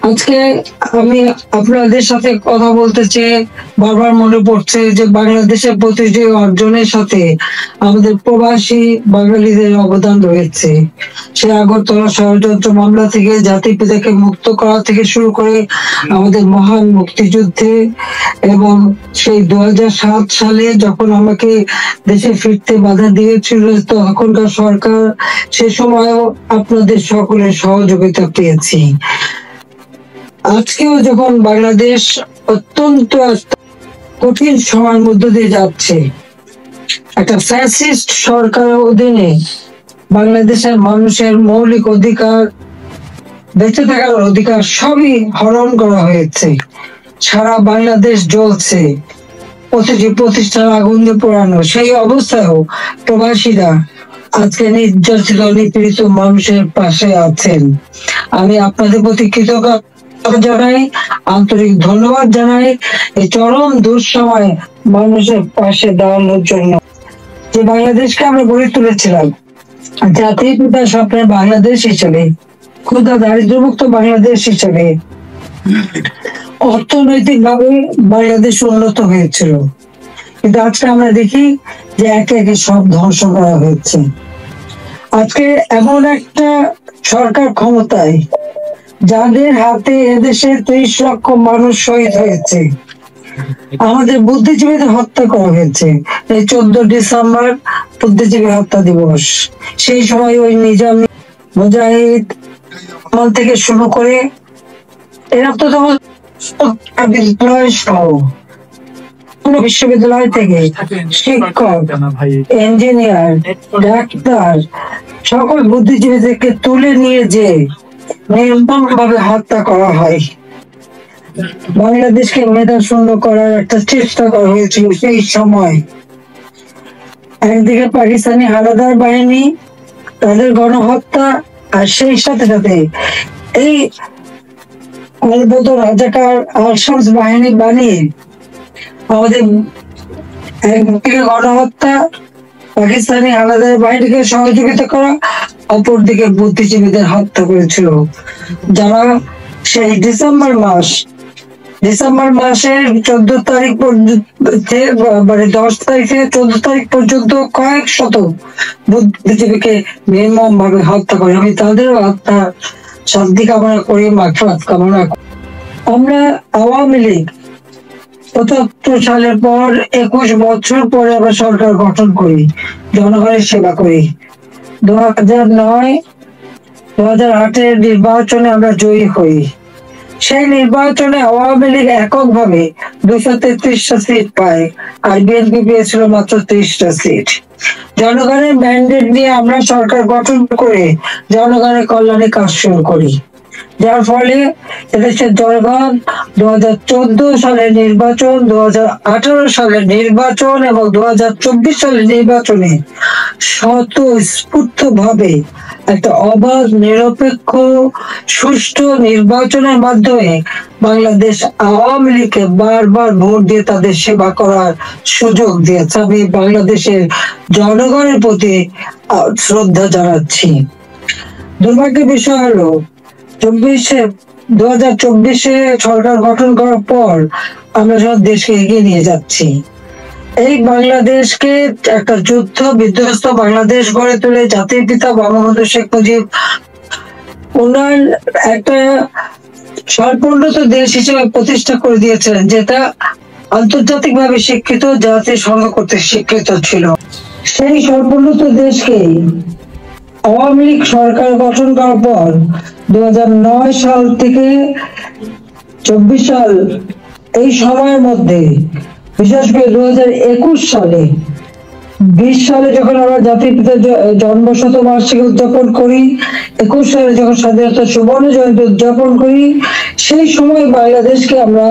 আজকে আমি আপনাদের সাথে কথা বলতে চেয়ে বারবার মনে পড়ছে যে বাংলাদেশের প্রতিটি অর্জনের সাথে আমাদের প্রবাসী বাঙালিদের অবদান রয়েছে। সে আগরতলা ষড়যন্ত্র মামলা থেকে জাতির মুক্ত করা থেকে শুরু করে আমাদের মহান মুক্তিযুদ্ধে, এবং সেই 2007 সালে যখন আমাকে দেশে ফিরতে বাধা দিয়েছিল তখনকার সরকার, সে সময়ও আপনাদের সকলের সহযোগিতা পেয়েছি। আজকেও যখন বাংলাদেশ অত্যন্ত কঠিন সময়ের মধ্য দিয়ে যাচ্ছে, একটা ফ্যাসিস্ট সরকারের অধীনে বাংলাদেশের মানুষের মৌলিক অধিকার, বেঁচে থাকার অধিকার সবই হরণ করা হয়েছে। সারা বাংলাদেশ জ্বলছে, প্রতিটি প্রতিষ্ঠান আগুন দিয়ে পোড়ানো। সেই অবস্থায়ও প্রবাসীরা আজকে নির্যাতিত নিপীড়িত মানুষের পাশে আছেন। আমি আপনাদের প্রতি কৃতজ্ঞতা জানাই, আন্তরিক ধন্যবাদ জানাই এই চরম দুঃসময়ে মানুষের পাশে দাঁড়ানোর জন্য। যে বাংলাদেশকে আমরা গড়ে তুলেছিলাম জাতির পিতার স্বপ্নের বাংলাদেশ হিসেবে, ক্ষুধা দারিদ্র্যমুক্ত বাংলাদেশ হিসেবে, অর্থনৈতিক ভাবে বাংলাদেশ উন্নত হয়েছিল, কিন্তু আজকে আমরা দেখি যে একে একে সব ধ্বংস করা হয়েছে। আজকে এমন একটা সরকার ক্ষমতায় যাদের হাতে এদেশে 30 লক্ষ মানুষ শহীদ হয়েছে, আমাদের বুদ্ধিজীবীদের হত্যা করা হয়েছে। এই 14 ডিসেম্বর বুদ্ধিজীবী হত্যা দিবস, সেই সময় ওই নিজাম মুজাহিদ থেকে শুরু করে এরা তো বিদ্যালয় সহ বিশ্ববিদ্যালয় থেকে শিক্ষক, ইঞ্জিনিয়ার, ডাক্তার সকল বুদ্ধিজীবীদেরকে তুলে নিয়ে যে নির্মম ভাবে হত্যা করা হয়। বাংলাদেশকে মেধা শূন্য করার একটা চেষ্টা করা হয়েছিল সেই সময়। একদিকে পাকিস্তানি হানাদার বাহিনী, তাদের গণহত্যা, আর সেই সাথে সাথে এই রাজাকার আলশামস বাহিনী বানিয়ে আমাদের একদিকে গণহত্যা, পাকিস্তানি হানাদার বাহিনীকে সহযোগিতা করা, অপরদিকে বুদ্ধিজীবীদের হত্যা করেছিল, যারা সেই ডিসেম্বর মাসের 14 তারিখ মানে 10 তারিখ থেকে 14 তারিখ পর্যন্ত কয়েক শত বুদ্ধিজীবীকে নির্মম ভাবে হত্যা করে। আমি তাদেরও হত্যা শান্তি কামনা করি, মাগফিরাত কামনা করি। আমরা আওয়ামী লীগ ৭৫ সালের পর 21 বছর পরে আমরা সরকার গঠন করি, জনগণের সেবা করি। 2009-2008 নির্বাচনে আমরা জয়ী হই। সেই নির্বাচনে আওয়ামী লীগ এককভাবে 233টা সিট পায়, আর বিএনপি পেয়েছিল মাত্র 30টা সিট। জনগণের ম্যান্ডেট নিয়ে আমরা সরকার গঠন করে জনগণের কল্যাণে কাজ শুরু করি, যার ফলে এদেশের জনগণ 2014 সালের নির্বাচন, 2018 সালের নির্বাচন এবং 2024 সালের নির্বাচনে স্বতঃস্ফূর্ত ভাবে একটা অবাধ, নিরপেক্ষ, সুষ্ঠু নির্বাচনের মাধ্যমে বাংলাদেশ আওয়ামী লীগকে বারবার ভোট দিয়ে তাদের সেবা করার সুযোগ দিয়েছে। আমি বাংলাদেশের জনগণের প্রতি শ্রদ্ধা জানাচ্ছি। দুর্ভাগ্যের বিষয় হলো 2024 সরকার গঠন করার পর আমরা যখন দেশকে এগিয়ে নিয়ে যাচ্ছি, এই বাংলাদেশকে একটা যুদ্ধ বিধ্বস্ত বাংলাদেশ গড়ে তুলে জাতির পিতা বঙ্গবন্ধু শেখ মুজিব উন্নয়ন একটা স্বল্পোন্নত দেশ হিসেবে প্রতিষ্ঠা করে দিয়েছিলেন, যেটা আন্তর্জাতিকভাবে স্বীকৃত, জাতিসংঘ কর্তৃক স্বীকৃত ছিল। সেই স্বল্পোন্নত দেশকে আওয়ামী লীগ সরকার গঠন করার পর 2009 সাল থেকে 24 সাল এই সময়ের মধ্যে, বিশেষ করে 2021 সালে 20 সালে যখন আমরা জাতির পিতার জন্ম শতবার্ষিকী উদযাপন করি, 21 সালে যখন স্বাধীনতা সুবর্ণ জয়ন্তী উদযাপন করি, সেই সময় বাংলাদেশকে আমরা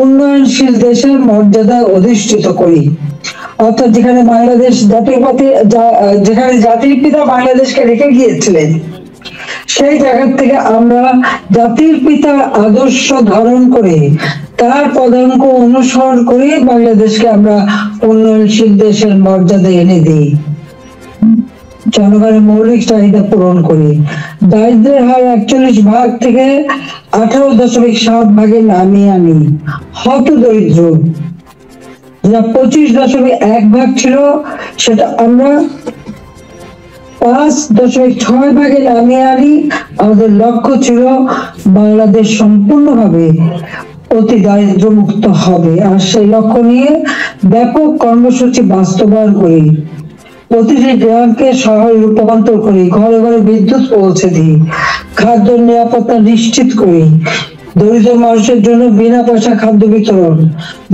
উন্নয়নশীল দেশের মর্যাদায় অধিষ্ঠিত করি। অর্থাৎ যেখানে বাংলাদেশ যেখানে জাতির পিতা বাংলাদেশকে রেখে গিয়েছিলেন, সেই জায়গা থেকে আমরা জাতির পিতার আদর্শ ধারণ করে তার পদাঙ্ক অনুসরণ করে বাংলাদেশকে আমরা উন্নয়নশীল দেশের মর্যাদা এনে দিই। জনগণের মৌলিক চাহিদা পূরণ করি। দারিদ্রের হার 41 ভাগ থেকে 18.7 ভাগে নামিয়ে আনি। হত দরিদ্র যা 25.1 ভাগ ছিল, সেটা আমরা 5.6 ভাগে নামিয়ে আনি। আমাদের লক্ষ্য ছিল বাংলাদেশ সম্পূর্ণভাবে অতি দারিদ্র মুক্ত হবে, আর সেই লক্ষ্য নিয়ে ব্যাপক কর্মসূচি বাস্তবায়ন করি। প্রতিটি গ্রামকে শহরে রূপান্তর করি, ঘরে ঘরে বিদ্যুৎ পৌঁছে দিই, খাদ্য নিরাপত্তা নিশ্চিত করি, দরিদ্র মানুষের জন্য বিনা পয়সা খাদ্য বিতরণ,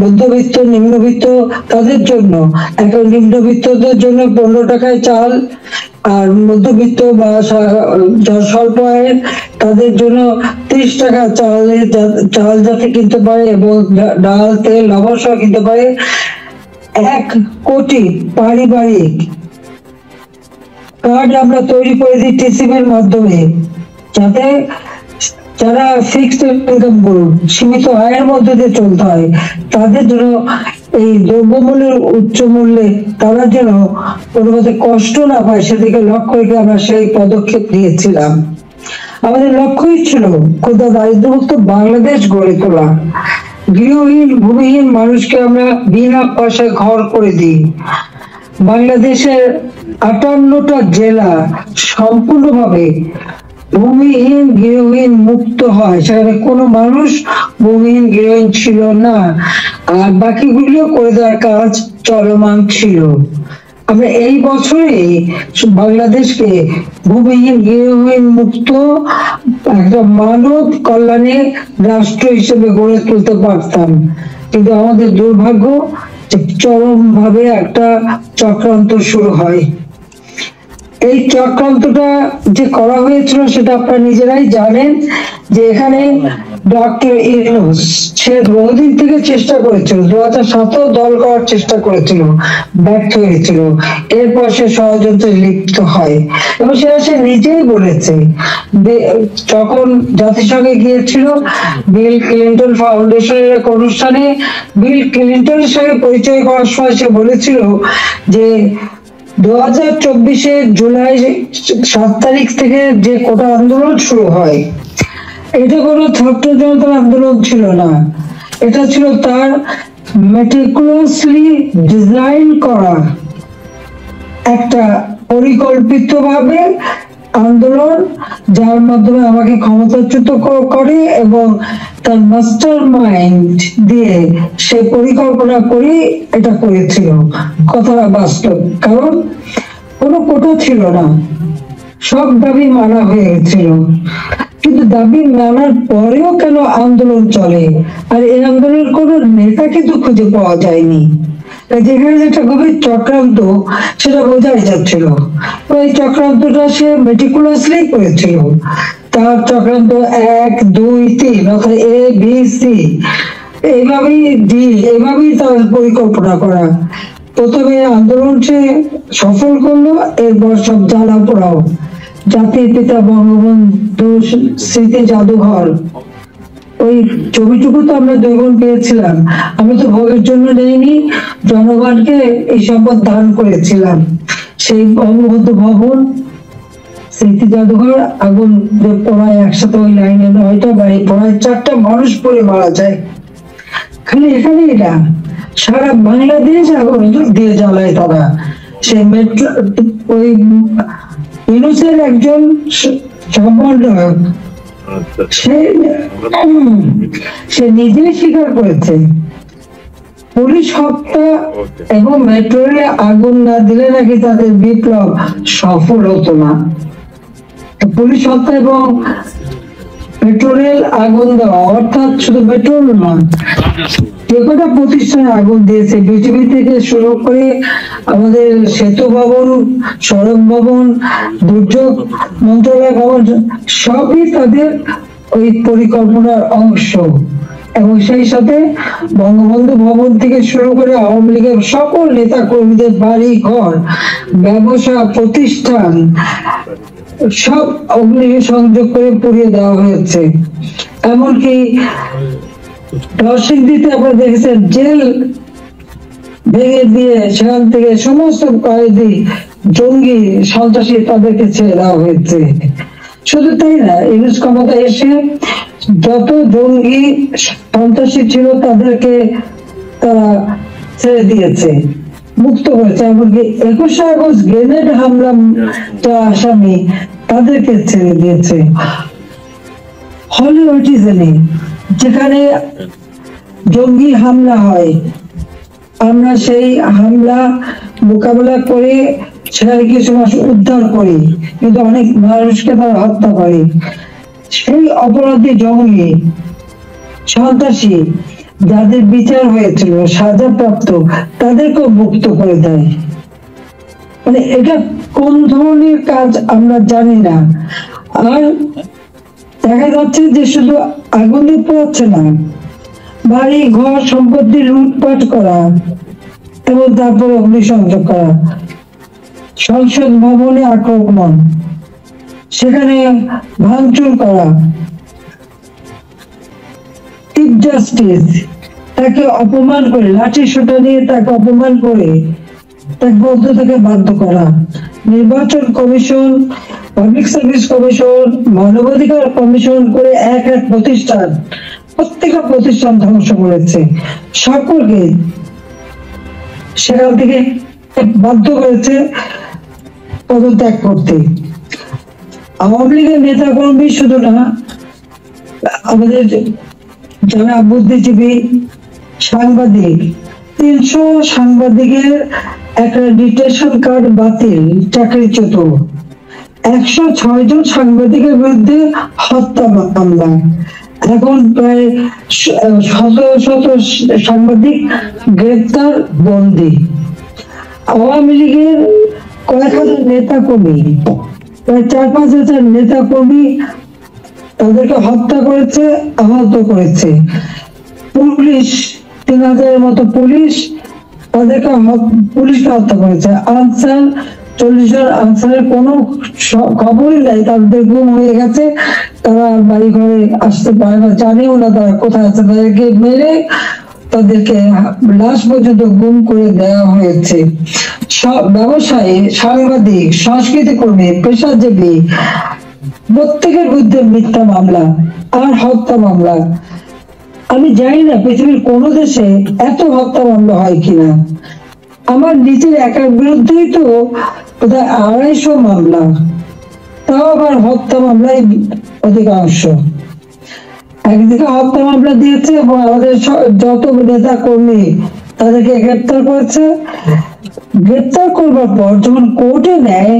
মধ্যবিত্ত নিম্নবিত্ত তাদের জন্য, এখন নিম্নবিত্তদের জন্য 15 টাকায় চাল, আর মধ্যবিত্ত বা স্বল্প আয়ের তাদের জন্য 30 টাকা চাল যাতে কিনতে পারে, এবং ডাল তেল লবণ সহ কিনতে পারে। 1 কোটি পারিবারিক কার্ড আমরা তৈরি করে দিই টিসিবির মাধ্যমে, যাতে যারা ফিক্সড ইনকাম করুন, সীমিত আয়ের মধ্যে দিয়ে চলতে হয়, তাদের জন্য এই দ্রব্যমূল্যের উচ্চ মূল্যে তারা যেন কোনো মতে কষ্ট না পায়, সেদিকে লক্ষ্য রেখে আমরা সেই পদক্ষেপ নিয়েছিলাম। আমাদের লক্ষ্যই ছিল ক্ষুধা দারিদ্রমুক্ত বাংলাদেশ গড়ে তোলা। গৃহহীন ভূমিহীন মানুষকে আমরা বিনা পয়সায় ঘর করে দিই। বাংলাদেশের 58টা জেলা সম্পূর্ণভাবে ভূমিহীন গৃহহীন মুক্ত হয়, সেখানে কোনো মানুষ ভূমিহীন গৃহহীন ছিল না, আর বাকিগুলো করে দেওয়ার কাজ চলমান ছিল। আমরা এই বছরে বাংলাদেশকে ভূমিহীন গৃহহীন মুক্ত একটা মানব কল্যাণে রাষ্ট্র হিসেবে গড়ে তুলতে পারতাম, কিন্তু আমাদের দুর্ভাগ্য চরম ভাবে একটা চক্রান্ত শুরু হয়। এই চক্রান্তটা যে করা হয়েছিল সেটা আপনারা নিজেরাই জানেন, যে এখানে ডক্টর ইউনূস সে বহুদিন থেকে চেষ্টা করেছিল, 2007 দল করার চেষ্টা করেছিল, ব্যর্থ হয়েছিল। এরপর সে ষড়যন্ত্রে লিপ্ত হয়, এবং সে নিজেই বলেছে, যখন জাতিসংঘে গিয়েছিল বিল ক্লিন্টন ফাউন্ডেশনের এক অনুষ্ঠানে বিল ক্লিন্টনের সঙ্গে পরিচয় করার সময় সে বলেছিল যে 2024 জুলাই 7 তারিখ থেকে যে কোটা আন্দোলন শুরু হয়, এটা কোনো ছাত্র জনতার আন্দোলন ছিল না, এটা ছিল তার মেটিকুলাসলি ডিজাইন করা একটা পরিকল্পিতভাবে আন্দোলন, যার মাধ্যমে আমাকে ক্ষমতাচ্যুত করে, এবং তার মাস্টার মাইন্ড দিয়ে সে পরিকল্পনা করে এটা করেছিল। কথাটা বাস্তব, কারণ কোনো কোটা ছিল না, সব দাবি মানা হয়ে গেছিল, কিন্তু দাবি মানার পরেও কেন আন্দোলন চলে, আর এই আন্দোলনের কোনো নেতা কিন্তু খুঁজে পাওয়া যায়নি। যেখানে যেটা গভীর চক্রান্ত সেটা বোঝাই যাচ্ছিল। ওই চক্রান্তটা সে মেটিকুলাসলি করেছিল। তার চক্রান্ত 1, 2, 3 অর্থাৎ ABC এইভাবেই তার পরিকল্পনা করা। প্রথমে আন্দোলন সে সফল করলো, এরপর সব জ্বালা পোড়াও। জাতির পিতা বঙ্গবন্ধু স্মৃতি জাদুঘর, ওই ছবিটুকু তো আমরা 2 গুণ পেয়েছিলাম। আমি তো ভোগের জন্য নেইনি, জনগণকে এই সম্পদ দান করেছিলাম। সেই বঙ্গবন্ধু ভবন স্মৃতি জাদুঘর আগুন পড়ায়, একসাথে ওই লাইনে 9টা বাড়ি পড়ায়, 4টা মানুষ পড়ে মারা যায়। খালি এখানেই না, সারা বাংলাদেশ আগুন দিয়ে জ্বালায় তারা। সেই মেট্রো ওই ইউনূসের একজন সমন্বয়ক সে নিজেই স্বীকার করেছে, পুলিশ হত্যা এবং মেট্রো রেলে আগুন না দিলে নাকি তাদের বিপ্লব সফল হতো না। পুলিশ হত্যা এবং মেট্রো রেল আগুন দেওয়া, অর্থাৎ শুধু মেট্রো নয়, যে কটা প্রতিষ্ঠানে আগুন দিয়েছে, বিটিভি থেকে শুরু করে আমাদের সেতু ভবন, সড়ক ভবন, দুর্যোগ মন্ত্রণালয় ভবন, সবই তাদের ওই পরিকল্পনার অংশ। এবং সেই সাথে বঙ্গবন্ধু ভবন থেকে শুরু করে আওয়ামী লীগের সকল নেতা কর্মীদের বাড়ি ঘর, ব্যবসা প্রতিষ্ঠান সব অগ্নি সংযোগ করে পুড়িয়ে দেওয়া হয়েছে। এমনকি নরসিংদীতে আপনারা দেখেছেন জেল ভেঙে দিয়ে সেখান থেকে সমস্ত কয়েদি, জঙ্গি, সন্ত্রাসী তাদেরকে ছেড়ে দেওয়া হয়েছে। শুধু তাই না, ইউনুস ক্ষমতা এসে যত জঙ্গি সন্ত্রাসী ছিল তাদেরকে তারা ছেড়ে দিয়েছে, মুক্ত করেছে। এমনকি 21শে আগস্ট গ্রেনেড হামলা আসামি তাদেরকে ছেড়ে দিয়েছে। হলিউডিজমে যেখানে জঙ্গি হামলা হয়, আমরা সেই হামলা মোকাবেলা করে সেখানে কিছু মানুষ উদ্ধার করি, কিন্তু অনেক মানুষকে তারা হত্যা করে। সেই অপরাধী জঙ্গি সন্ত্রাসী যাদের বিচার হয়েছিল, সাজাপ্রাপ্ত, তাদেরকেও মুক্ত করে দেয়। মানে এটা কোন ধরনের কাজ আমরা জানি না। আর দেখা যাচ্ছে যে শুধু আগুন দিয়ে পোড়াচ্ছে না, বাড়ি ঘর সম্পত্তি লুটপাট করা এবং তারপর অগ্নিসংযোগ করা, সংসদ ভবনে আক্রমণ, সেখানে ভাঙচুর করা, চিফ জাস্টিস তাকে অপমান করে, লাঠি সোটা নিয়ে তাকে অপমান করে তাকে বলতে তাকে বাধ্য করা, নির্বাচন কমিশন, পাবলিক সার্ভিস কমিশন, মানবাধিকার কমিশন করে এক এক প্রতিষ্ঠান, প্রত্যেকটা প্রতিষ্ঠান ধ্বংস করেছে। সকলকে সেখান থেকে বাধ্য করেছে পদত্যাগ করতে। আওয়ামী লীগের নেতা কর্মী শুধু না, আমাদের যারা বুদ্ধিজীবী, সাংবাদিক, 300 সাংবাদিকের অ্যাক্রেডিটেশন কার্ড বাতিল, চাকরিচ্যুত। 106 জন সাংবাদিকের বিরুদ্ধে হত্যা মামলা। এখন প্রায় শত সাংবাদিক গ্রেপ্তার, বন্দী। আওয়ামী লীগের কয়েক হাজার নেতা কর্মী, প্রায় 4-5 হাজার নেতা কর্মী তাদেরকে হত্যা করেছে, আহত করেছে। পুলিশ 3000-এর মতো পুলিশ তাদেরকে পুলিশকে হত্যা করেছে। আনসার 40 জন আনসারের কোনো খবরই নাই, তাদের গুম হয়ে গেছে, তারা বাড়ি ঘরে আসতে পারে না, জানেও না তারা কোথায় আছে। তাদেরকে মেরে তাদেরকে লাশ পর্যন্ত গুম করে দেওয়া হয়েছে। ব্যবসায়ী, সাংবাদিক, সংস্কৃতি কর্মী, পেশাজীবী প্রত্যেকের বিরুদ্ধে মিথ্যা মামলা আর হত্যা মামলা। আমি জানি না পৃথিবীর কোন দেশে এত হত্যা মামলা হয় কিনা। আমার নিজের একার বিরুদ্ধেই তো প্রায় 250 মামলা, তাও আবার হত্যা মামলায় অধিকাংশ। একদিকে হত্যা মামলা দিয়েছে এবং আমাদের যত নেতা কর্মী তাদেরকে গ্রেপ্তার করেছে। গ্রেপ্তার করবার পর যখন কোর্টে নেয়,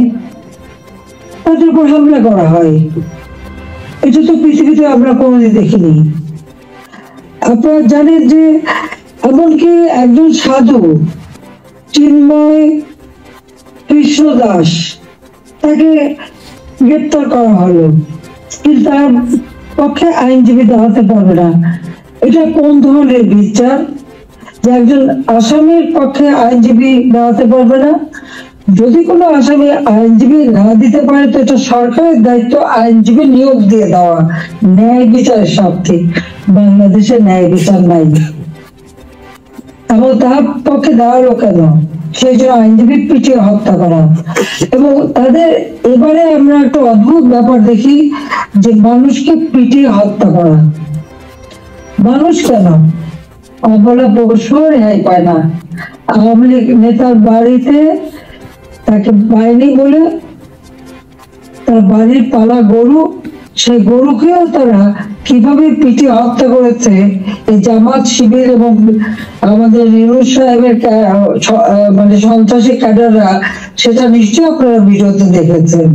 তাদের উপর হামলা করা হয়। এটা তো পৃথিবীতে আমরা কোনোদিন দেখিনি। আপনারা জানেন যে এমনকি একজন সাধু চিন্ময় কৃষ্ণ দাস, তাকে গ্রেপ্তার করা হলো, কিন্তু তার পক্ষে আইনজীবী দাঁড়াতে পারবে না। এটা কোন ধরনের বিচার যে একজন আসামির পক্ষে আইনজীবী দাঁড়াতে পারবে না? যদি কোনো আসামি আইনজীবী না দিতে পারে তো এটা সরকারের দায়িত্ব আইনজীবী নিয়োগ দিয়ে দেওয়া, ন্যায় বিচারের স্বার্থে। বাংলাদেশে ন্যায় বিচার নাই, এবং তার পক্ষে দাঁড়ালো কেন? সেই জন্য আইনজীবী পিটিয়ে হত্যা করা। এবং তাদের এবারে আমরা একটা অদ্ভুত ব্যাপার দেখি যে মানুষকে পিটিয়ে হত্যা করা। মানুষ কেন? অবলা পশুও রেহাই পায় না। আওয়ামী লীগ নেতার বাড়িতে তাকে পায়নি বলে তার বাড়ির পালা গরু, সেই গরুকেও তারা কিভাবে পিটিয়ে হত্যা করেছে এই জামাত, শিবির এবং আমাদের ইউনূস সাহেবের মানে সন্ত্রাসী ক্যাডাররা, সেটা নিশ্চয়ই আপনারা ভিডিওতে দেখেছেন।